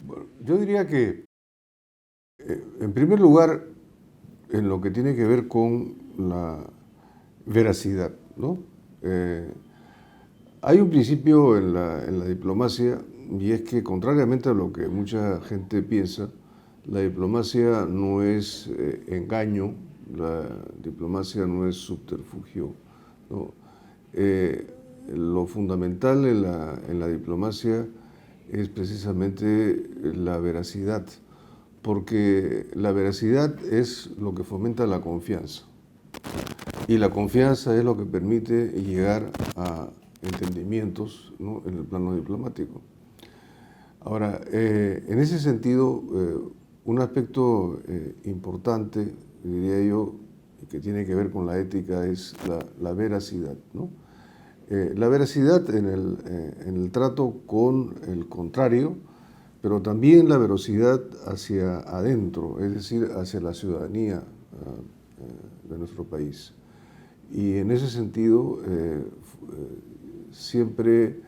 Bueno, yo diría que, en primer lugar, en lo que tiene que ver con la veracidad, ¿no? Eh, Hay un principio en la diplomacia y es que, contrariamente a lo que mucha gente piensa, la diplomacia no es engaño, la diplomacia no es subterfugio, ¿no? Eh, lo fundamental en la diplomacia es precisamente la veracidad, porque la veracidad es lo que fomenta la confianza. Y la confianza es lo que permite llegar a entendimientos, ¿no?, en el plano diplomático. Ahora, en ese sentido, un aspecto importante, diría yo, que tiene que ver con la ética es la veracidad, ¿no? La veracidad en el trato con el contrario, pero también la veracidad hacia adentro, es decir, hacia la ciudadanía de nuestro país. Y en ese sentido, siempre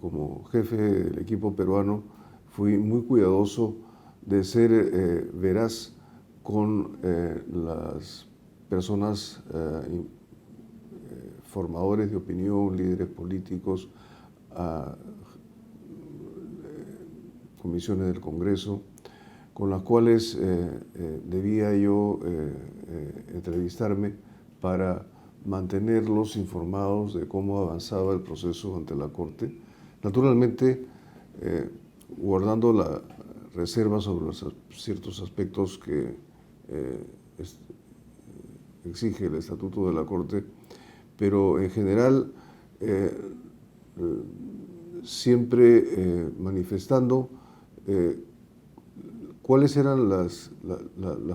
como jefe del equipo peruano fui muy cuidadoso de ser veraz con las personas formadores de opinión, líderes políticos, a comisiones del Congreso, con las cuales debía yo entrevistarme para mantenerlos informados de cómo avanzaba el proceso ante la Corte. Naturalmente, guardando la reserva sobre ciertos aspectos que exige el Estatuto de la Corte, pero en general siempre manifestando cuáles eran las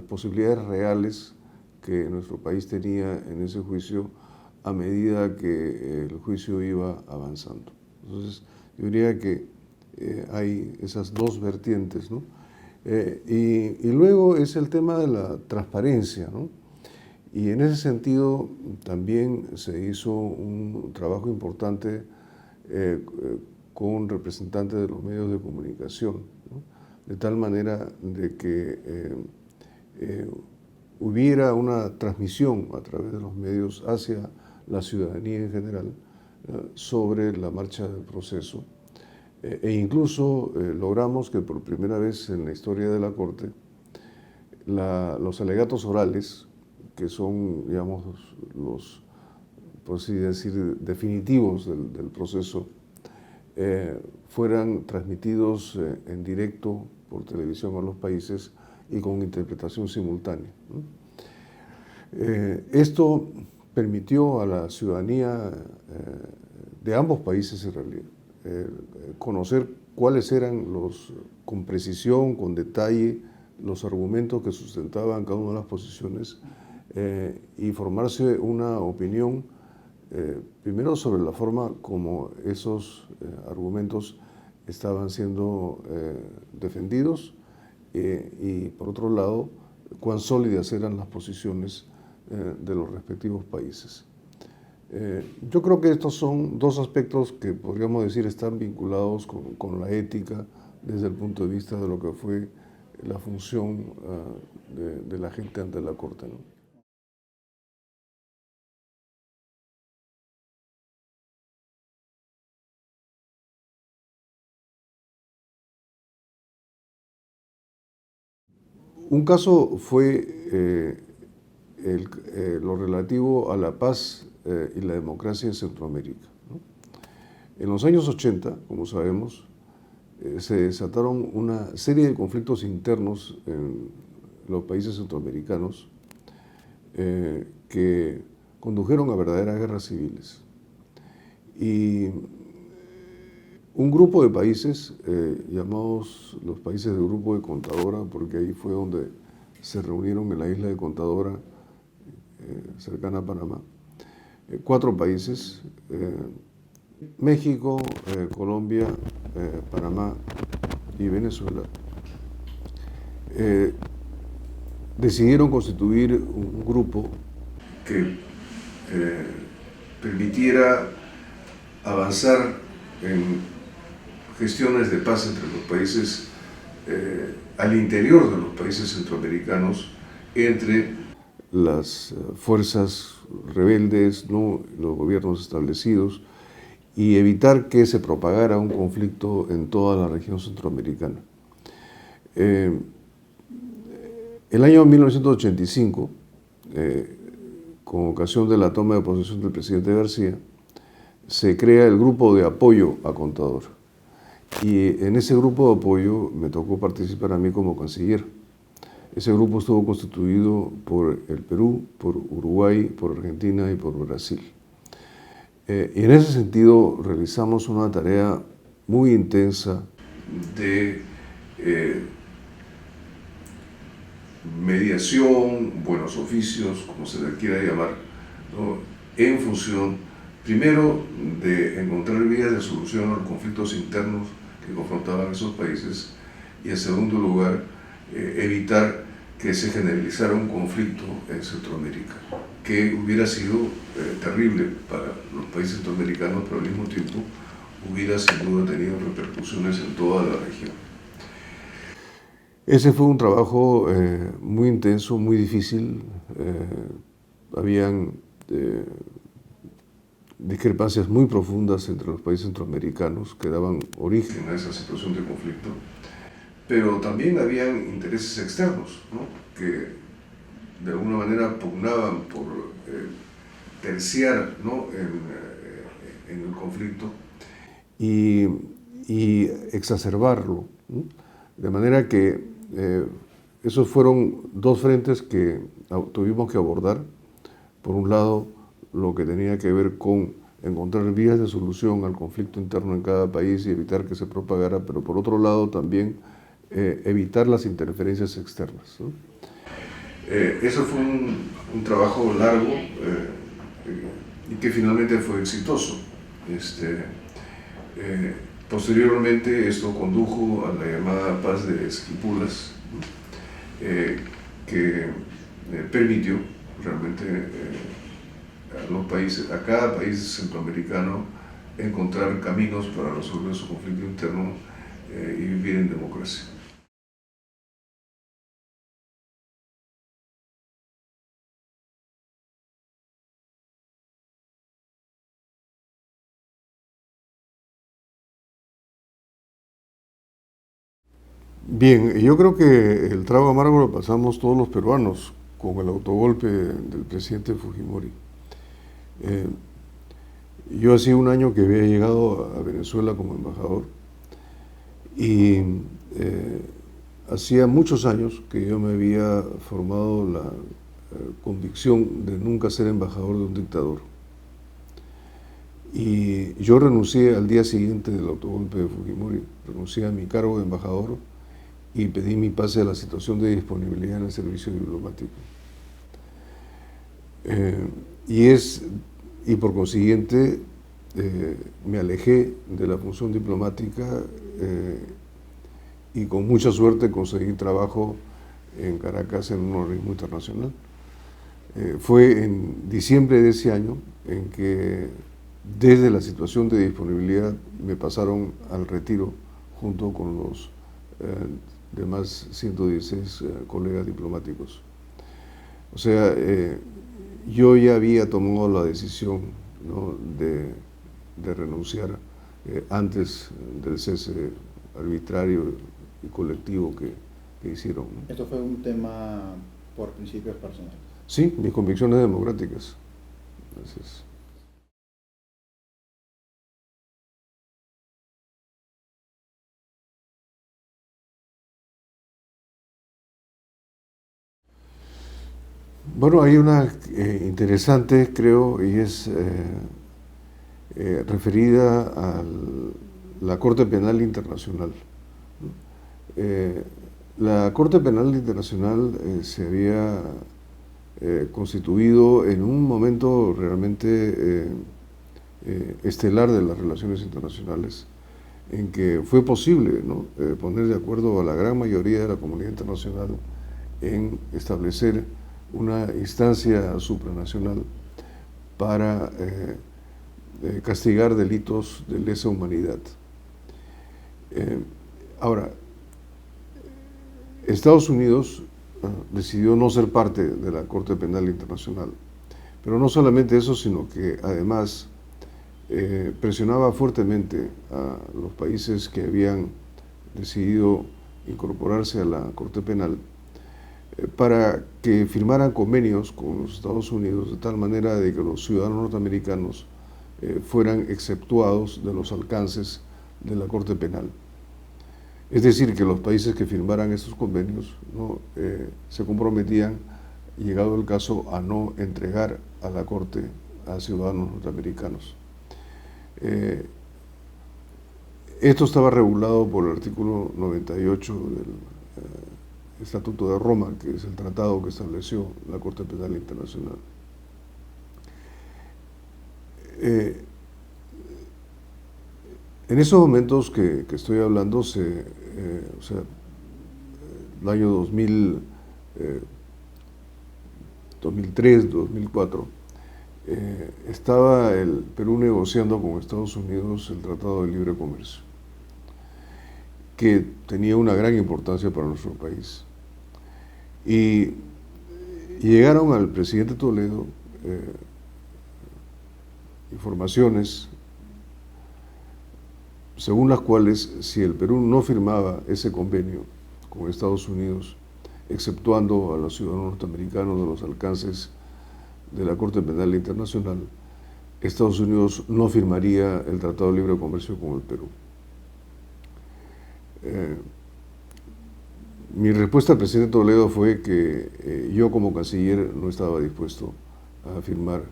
posibilidades reales que nuestro país tenía en ese juicio a medida que el juicio iba avanzando. Entonces, yo diría que hay esas dos vertientes, ¿no? Y luego es el tema de la transparencia, ¿no? Y en ese sentido también se hizo un trabajo importante con representantes de los medios de comunicación, ¿no?, de tal manera de que hubiera una transmisión a través de los medios hacia la ciudadanía en general sobre la marcha del proceso. E incluso logramos que por primera vez en la historia de la Corte los alegatos orales, que son, digamos, los, por así decir, definitivos del proceso, fueran transmitidos en directo por televisión a los países y con interpretación simultánea, ¿no? Esto permitió a la ciudadanía de ambos países, en realidad, conocer cuáles eran con precisión, con detalle, los argumentos que sustentaban cada una de las posiciones y formarse una opinión, primero sobre la forma como esos argumentos estaban siendo defendidos y por otro lado, cuán sólidas eran las posiciones de los respectivos países. Yo creo que estos son dos aspectos que podríamos decir están vinculados con la ética desde el punto de vista de lo que fue la función de la gente ante la Corte, ¿no? Un caso fue lo relativo a la paz y la democracia en Centroamérica, ¿no? En los años 80, como sabemos, se desataron una serie de conflictos internos en los países centroamericanos que condujeron a verdaderas guerras civiles. Y un grupo de países, llamados los países del Grupo de Contadora, porque ahí fue donde se reunieron en la isla de Contadora, cercana a Panamá, 4 países, México, Colombia, Panamá y Venezuela, decidieron constituir un grupo que permitiera avanzar en gestiones de paz entre los países, al interior de los países centroamericanos, entre las fuerzas rebeldes, ¿no?, los gobiernos establecidos, y evitar que se propagara un conflicto en toda la región centroamericana. El año 1985, con ocasión de la toma de posesión del presidente García, se crea el grupo de apoyo a Contador. Y en ese grupo de apoyo me tocó participar a mí como canciller. Ese grupo estuvo constituido por el Perú, por Uruguay, por Argentina y por Brasil. Y en ese sentido realizamos una tarea muy intensa de mediación, buenos oficios, como se le quiera llamar, ¿no?, en función, primero, de encontrar vías de solución a los conflictos internos que confrontaban esos países, y en segundo lugar, evitar que se generalizara un conflicto en Centroamérica, que hubiera sido terrible para los países centroamericanos, pero al mismo tiempo hubiera sin duda tenido repercusiones en toda la región. Ese fue un trabajo muy intenso, muy difícil. Habían discrepancias muy profundas entre los países centroamericanos que daban origen a esa situación de conflicto, pero también habían intereses externos, ¿no?, que de alguna manera pugnaban por terciar, ¿no?, en el conflicto y exacerbarlo, ¿no? De manera que esos fueron dos frentes que tuvimos que abordar. Por un lado, lo que tenía que ver con encontrar vías de solución al conflicto interno en cada país y evitar que se propagara, pero por otro lado también evitar las interferencias externas, ¿no? Eso fue un trabajo largo y que finalmente fue exitoso. Posteriormente esto condujo a la llamada Paz de Esquipulas, ¿no?, que permitió realmente a cada país centroamericano encontrar caminos para resolver su conflicto interno y vivir en democracia. Bien, yo creo que el trago amargo lo pasamos todos los peruanos con el autogolpe del presidente Fujimori. Yo hacía un año que había llegado a Venezuela como embajador y hacía muchos años que yo me había formado la convicción de nunca ser embajador de un dictador. Y yo renuncié al día siguiente del autogolpe de Fujimori, renuncié a mi cargo de embajador y pedí mi pase a la situación de disponibilidad en el servicio diplomático. Y por consiguiente me alejé de la función diplomática y con mucha suerte conseguí trabajo en Caracas en un organismo internacional. Fue en diciembre de ese año en que desde la situación de disponibilidad me pasaron al retiro junto con los demás 116 colegas diplomáticos. O sea, yo ya había tomado la decisión, ¿no?, de renunciar antes del cese arbitrario y colectivo que hicieron, ¿no? ¿Esto fue un tema por principios personales? Sí, mis convicciones democráticas. Gracias. Bueno, hay una interesante, creo, y es referida a la Corte Penal Internacional. La Corte Penal Internacional se había constituido en un momento realmente estelar de las relaciones internacionales, en que fue posible, ¿no?, poner de acuerdo a la gran mayoría de la comunidad internacional en establecer una instancia supranacional para castigar delitos de lesa humanidad. Ahora, Estados Unidos decidió no ser parte de la Corte Penal Internacional, pero no solamente eso, sino que además presionaba fuertemente a los países que habían decidido incorporarse a la Corte Penal para que firmaran convenios con los Estados Unidos de tal manera de que los ciudadanos norteamericanos fueran exceptuados de los alcances de la Corte Penal. Es decir, que los países que firmaran estos convenios, ¿no? Se comprometían, llegado el caso, a no entregar a la Corte a ciudadanos norteamericanos. Esto estaba regulado por el artículo 98 del Estatuto de Roma, que es el tratado que estableció la Corte Penal Internacional. En esos momentos que estoy hablando, o sea, el año 2003, 2004, estaba el Perú negociando con Estados Unidos el Tratado de Libre Comercio, que tenía una gran importancia para nuestro país. Y llegaron al presidente Toledo informaciones según las cuales, si el Perú no firmaba ese convenio con Estados Unidos, exceptuando a los ciudadanos norteamericanos de los alcances de la Corte Penal Internacional, Estados Unidos no firmaría el Tratado de Libre Comercio con el Perú. Mi respuesta al presidente Toledo fue que yo como canciller no estaba dispuesto a firmar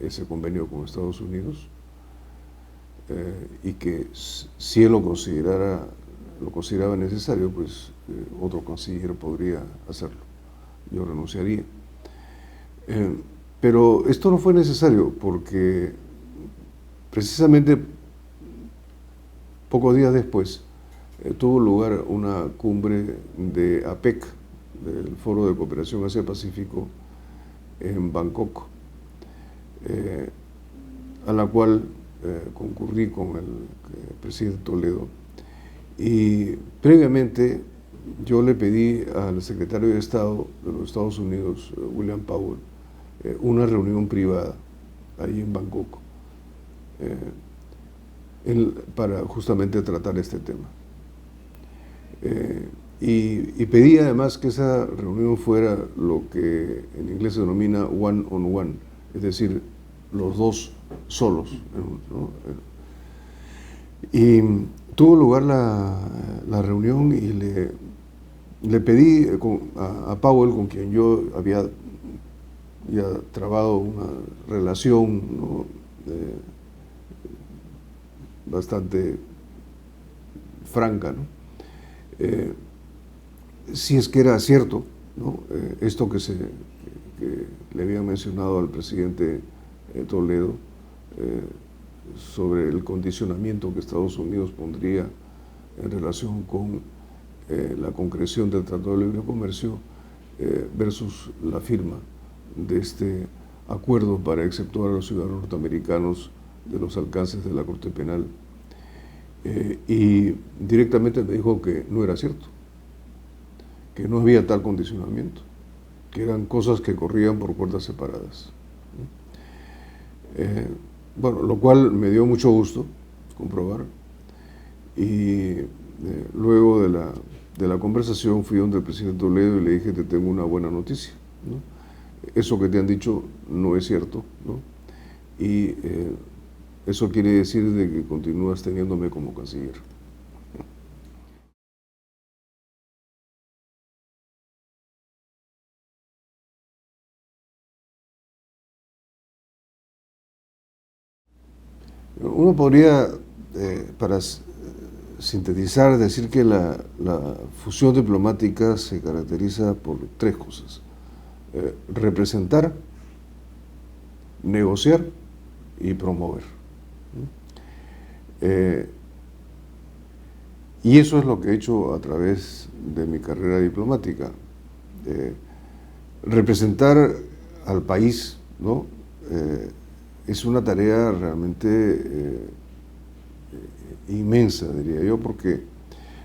ese convenio con Estados Unidos, y que si él lo consideraba necesario, pues otro canciller podría hacerlo. Yo renunciaría. Pero esto no fue necesario porque precisamente pocos días después tuvo lugar una cumbre de APEC, del Foro de Cooperación Asia-Pacífico, en Bangkok, a la cual concurrí con el presidente Toledo, y previamente yo le pedí al secretario de Estado de los Estados Unidos, William Powell, una reunión privada ahí en Bangkok para justamente tratar este tema. Y pedí además que esa reunión fuera lo que en inglés se denomina one on one, es decir, los dos solos, ¿no? Y tuvo lugar la reunión y le pedí a Powell, con quien yo había ya trabado una relación, ¿no? Bastante franca, ¿no? Si es que era cierto, ¿no? Esto que le había mencionado al presidente Toledo sobre el condicionamiento que Estados Unidos pondría en relación con la concreción del Tratado de Libre Comercio versus la firma de este acuerdo para exceptuar a los ciudadanos norteamericanos de los alcances de la Corte Penal. Y directamente me dijo que no era cierto, que no había tal condicionamiento, que eran cosas que corrían por puertas separadas. Bueno, lo cual me dio mucho gusto comprobar, y luego de la conversación fui donde el presidente Toledo y le dije: te tengo una buena noticia, ¿no? Eso que te han dicho no es cierto, ¿no? Y eso quiere decir de que continúas teniéndome como canciller. Uno podría, para sintetizar, decir que la fusión diplomática se caracteriza por tres cosas: representar, negociar y promover. Y eso es lo que he hecho a través de mi carrera diplomática. Representar al país, ¿no? Es una tarea realmente inmensa, diría yo, porque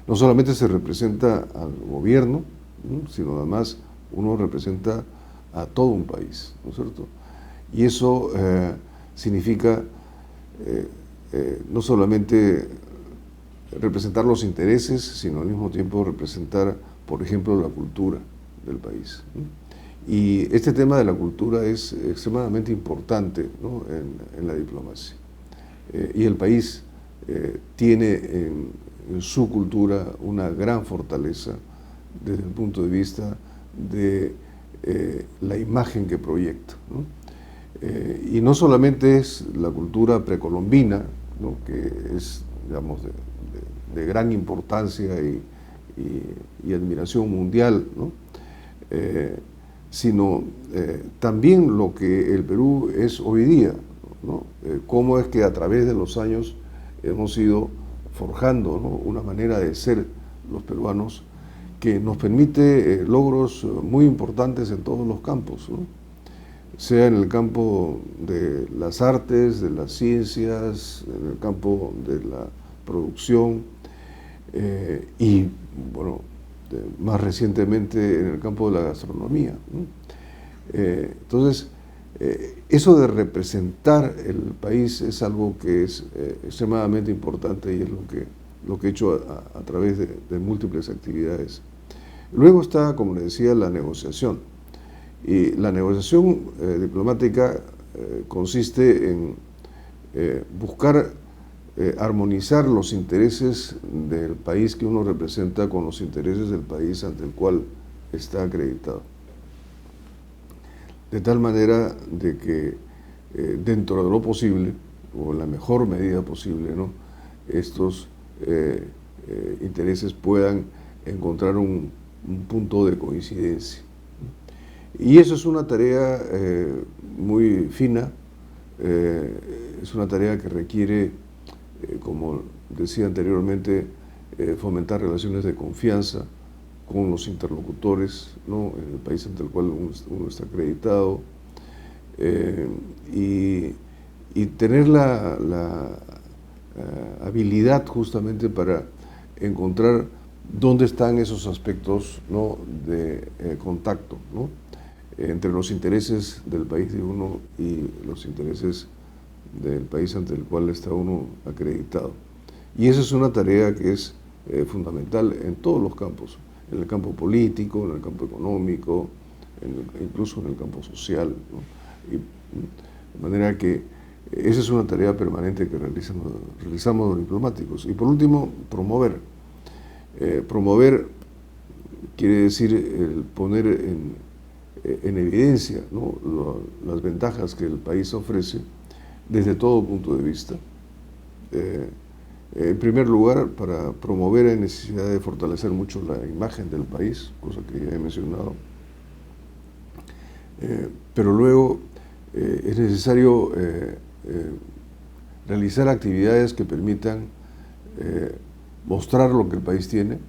no solamente se representa al gobierno, ¿no?, sino además uno representa a todo un país, ¿no es cierto? Y eso significa no solamente representar los intereses, sino al mismo tiempo representar, por ejemplo, la cultura del país, ¿no? Y este tema de la cultura es extremadamente importante, ¿no?, en la diplomacia. Y el país tiene en su cultura una gran fortaleza desde el punto de vista de la imagen que proyecta, ¿no? Y no solamente es la cultura precolombina, ¿no?, que es, digamos, de gran importancia y admiración mundial, ¿no?, sino también lo que el Perú es hoy día, ¿no? Cómo es que a través de los años hemos ido forjando, ¿no?, una manera de ser los peruanos que nos permite logros muy importantes en todos los campos, ¿no?, sea en el campo de las artes, de las ciencias, en el campo de la producción y, bueno, más recientemente en el campo de la gastronomía, ¿no? Entonces, eso de representar el país es algo que es extremadamente importante y es lo que he hecho a través de múltiples actividades. Luego está, como le decía, la negociación. Y la negociación diplomática consiste en buscar armonizar los intereses del país que uno representa con los intereses del país ante el cual está acreditado. De tal manera de que dentro de lo posible, o en la mejor medida posible, ¿no?, estos intereses puedan encontrar un punto de coincidencia. Y eso es una tarea muy fina, es una tarea que requiere, como decía anteriormente, fomentar relaciones de confianza con los interlocutores, ¿no?, en el país ante el cual uno está acreditado, y tener la habilidad justamente para encontrar dónde están esos aspectos, ¿no?, de contacto, ¿no?, entre los intereses del país de uno y los intereses del país ante el cual está uno acreditado. Y esa es una tarea que es fundamental en todos los campos, en el campo político, en el campo económico, incluso en el campo social, ¿no? Y, de manera que esa es una tarea permanente que realizamos los diplomáticos. Y por último, promover. Promover quiere decir el poner en evidencia, ¿no?, las ventajas que el país ofrece desde todo punto de vista. En primer lugar, para promover hay necesidad de fortalecer mucho la imagen del país, cosa que ya he mencionado. Pero luego es necesario realizar actividades que permitan mostrar lo que el país tiene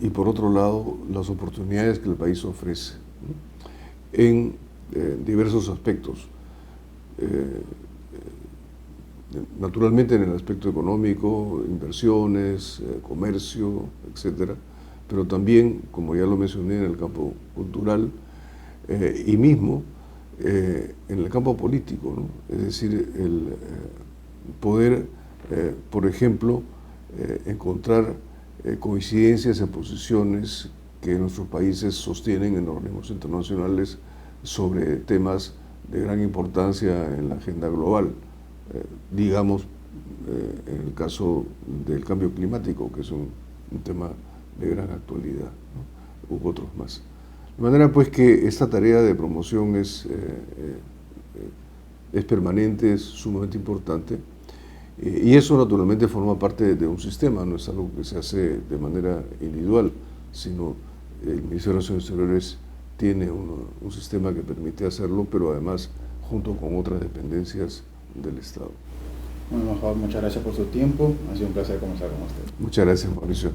y, por otro lado, las oportunidades que el país ofrece, ¿no?, en diversos aspectos. Naturalmente en el aspecto económico, inversiones, comercio, etcétera, pero también, como ya lo mencioné, en el campo cultural y mismo en el campo político, ¿no? Es decir, el poder, por ejemplo, encontrar coincidencias en posiciones que nuestros países sostienen en organismos internacionales sobre temas de gran importancia en la agenda global. Digamos, en el caso del cambio climático, que es un tema de gran actualidad, ¿no?, u otros más. De manera pues que esta tarea de promoción es permanente, es sumamente importante, y eso naturalmente forma parte de un sistema, no es algo que se hace de manera individual, sino el Ministerio de Relaciones Exteriores tiene un sistema que permite hacerlo, pero además junto con otras dependencias del Estado. Bueno, embajador, muchas gracias por su tiempo. Ha sido un placer conversar con usted. Muchas gracias, Mauricio.